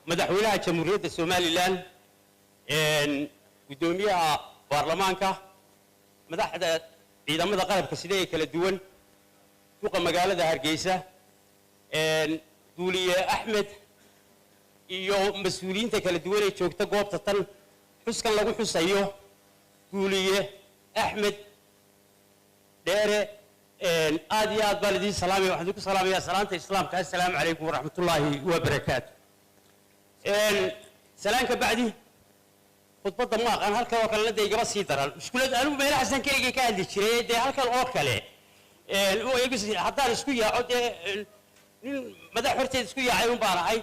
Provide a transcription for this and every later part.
madaxweynaha jamhuuriyadda Soomaaliland gudoomiyaha baarlamaanka madaxda ciidamada qalabka sida ay kala duwan duqa magaalada Hargeysa duuliye Axmed iyo mas'uuliyiinta kala duwan ee joogta goobta tan xuskan lagu xusayo duuliye Axmed dheere aad iyo aad baan idin salaamay waxaan ku salaamayaa salaanta islaamka assalaamu calaykum waraxmatullaahi wabarakaatuh salaanka bacdi khudbadda ma aqaan halkan oo kale igaba sii daran iskuulada anigu meel xasan keligay ka hadli jiray dee halkan oo kale haddaan isku yaaco dee nin madax horteed isku yaacay un baan ahay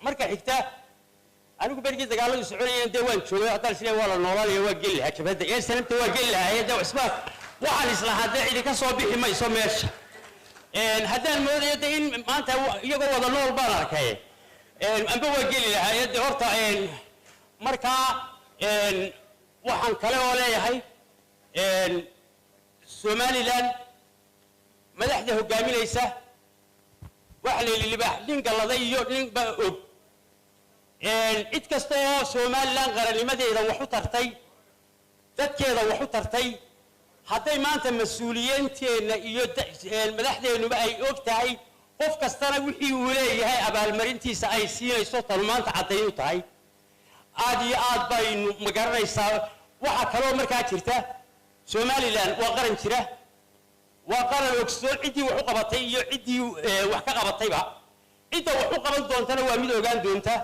marka xigta anigu berigii dagaaladu soconayeen dee waan joogay haddaan isleeyahay waa la noolaanaya waa geli lahaa jabhadda ee sanamta waa geli lahaa dee isbaa waxaan islahaa dee cidi ka soo bixi mayso meesha haddaan moodayo dee in maanta iyagoo wada nool baan arkay amba waa geli lahaa dee horta markaa waxaan kale oo leeyahay Somaliland madaxda hogaaminaysa waxa la libaax nin galaday iyo nin ba og cid kasta oo Somaliland qarannimadeeda wax u tartay dadkeeda wax u tartay hadday maanta mas'uuliyiinteena iyo madaxdeenuba ay og tahay qof kastana wixii uu leeyahay abaalmarintiisa ay siinayso tan maanta cadeyn u tahay aad iyo aad baynu magaranaysaa waxa kale oo markaa jirta Somaliland waa qaran jira waa qaran ogsoon cidii wax u qabatay iyo cidii wax ka qabatayba cidda wax u qaban doontana waa mid ogaan doonta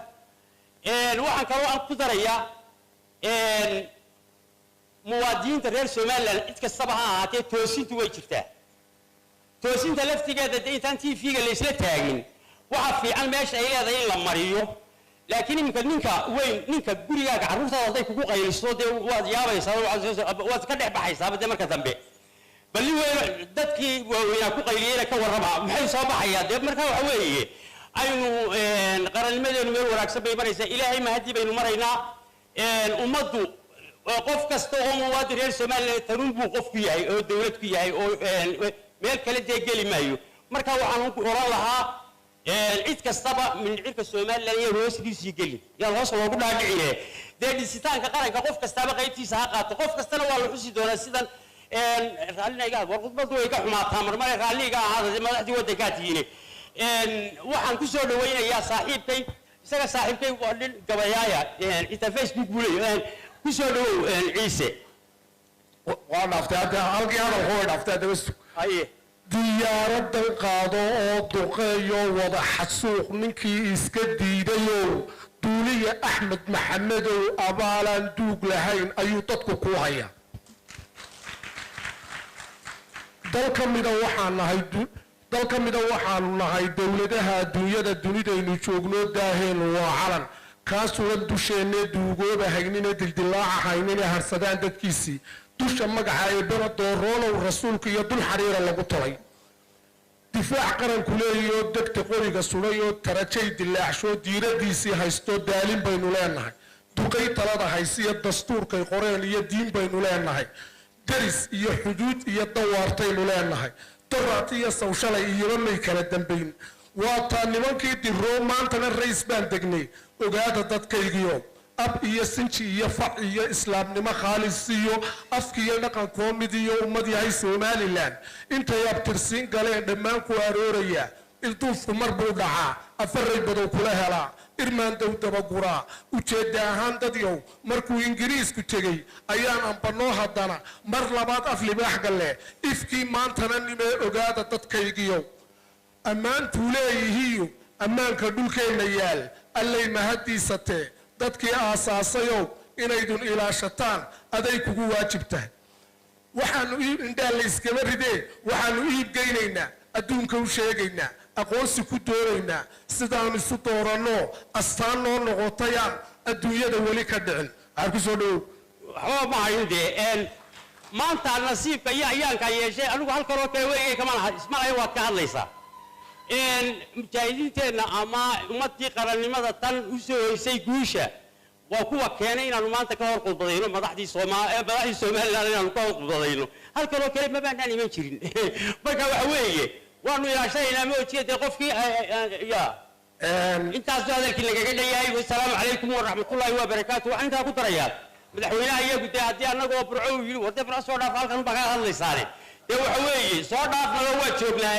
waxaan kale oo aan ku darayaa muwaadiniinta reer Somaliland cid kastaba ha ahaatee toosintu way jirtaa toosinta laftigeeda intaan TV-ga la isla taagin waxa fiican meesha ay leedahay in la mariyo laakiin ninka weyn ninka gurigaaga carruurtaada haday kugu qayliso dee waad yaabaysaa waad ka dhex baxaysaa dee marka dambe bal weyn dadkii waaweynaa ku qayliyayna ka warrama maxay soo baxayaa dee marka waxa weeye aynu qarannimadeenu meel wanaagsan bay maraysaa ilaahay ma hadii baynu maraynaa ummaddu qof kasta oo muwaadin reer Soomaaliland tarun buu qof ku yahay oo dawlad ku yahay oo meel kale dee geli maayo marka waxaan ku oran lahaa cid kastaba min cirka Somaliland iyo hoosdiisii geli yaa hoos loogu dhaadhiciyay dee dhisitaanka qaranka qof kastaba qaybtiisa ha qaato qof kastana waa la xusi doonaa sidan raalliga war khudbadu way ka xumaataa marmar raalliga ahaada madaxdii wadanka tiine waxaan ku soo dhaweynayaa saaxiibkay isaga saaxiibkay waa nin gabayaaya inta Facebook buu leeyahay ku soo dhawow ciise waa dhaftay halkii aan hoo dhaftay dabastu haye diyaaradda qaado oo duqeeyo wada xasuuq ninkii iska diidayo duuliye Axmed Maxamed oo abaalan duug lahayn ayuu dadku ku hayaa dalka mida waxaan nahay dawladaha adduunyada dunidaynu joogno daaheen waa calan kaasugan dusheenne duugooba haynina dildilaaca haynina harsadaan dadkiisii dusha magaca ee bana dooroonow rasuulka iyo dul xariira lagu talay difaac qaranku leeyahay degta qoriga suray oo tarajay dilaacsho diiradiisii haysto daalin baynu leenahay duqay talada haysiya dastuurkay qoreen iyo diin baynu leenahay daris iyo xuduud iyo dawaartaynu leenahay daraat iyo sawshalay iyo may kala dambeyn waa taa nimankii diroo maantana rays baan degnay ogaada dadkaygiyo ab iyo sinji iyo fac iyo islaamnimo khaalis iyo afkiyo dhaqankoo mid iyo ummad yahay Somaliland intay abtirsiin galeen dhammaan ku arooraya ilduufku mar buu dhacaa afaray badow kula helaa irmaan dawdaba guraa ujeedda ahaan dadyow markuu ingiriisku tegay ayaan anbanoo haddana mar labaad af libaax galle ifkii maantana nimee ogaada dadkaygiyo ammaantuu leeyihiiyo ammaanka dhulkeenna yaal allay mahaddiisatee dadkii aasaasayow inaydun ilaashataan aday kugu waajibtahay waxaanu indhaa la iskaba ridee waxaanu iibgeynaynaa adduunka u sheegaynaa aqoonsi ku doonaynaa sidaan isu dooranno astaan noo noqotayaan adduunyada weli ka dhicin waxaan ku soo dhawow waxba ma hayn dee maanta nasiibka iyo ayaanka yeeshay anigu halkan oo kale weligay kama laha ismalahay waad ka hadlaysaa mujaahidiinteena ama ummadii qarannimada tan u soo hoysay guusha waa kuwa keenay inaanu maanta ka hor qodbadayno madaxdii Soomaaliland inaanu ka hor qodbadayno halkan oo kale ma baanaan iman jirin marka waxa weeye waanu ilaashanaynaa ma ojiye qofkii ya انت هذا اللي قاعد والسلام عليكم ورحمه الله وبركاته وانت كنت ريال مدحوينها iyagu de hadii anagu burco yiri wada bra soo dhaaf halkan baga hadlaysaane de waxa weeye soo dhaafna waa joognaa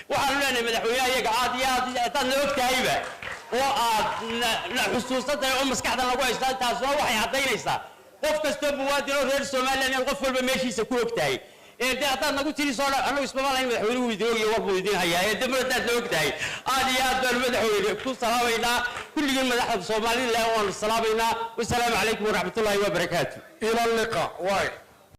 waxaan leenahay madaxweynaha iyaga aad la ogtahayba oo aad la xusuusatay oo maskaxda lagu haystaa taas waxay cadeynaysaa qof kasta muwaadin reer Soomaaliland qof walba meeshiisa ku ogtahay de haddaad nagu tiri soo dhaaf anagu isma malayn madaxweynuhu idin war buu idin hayaa de maradaad la ogtahay aad iyo aad baan madaxweyne ku salaamayna kulligeen madaxda Soomaaliland waan salaamayna wassalaamu calaykum waraxmatullaahi wabarakaatuh ila liqa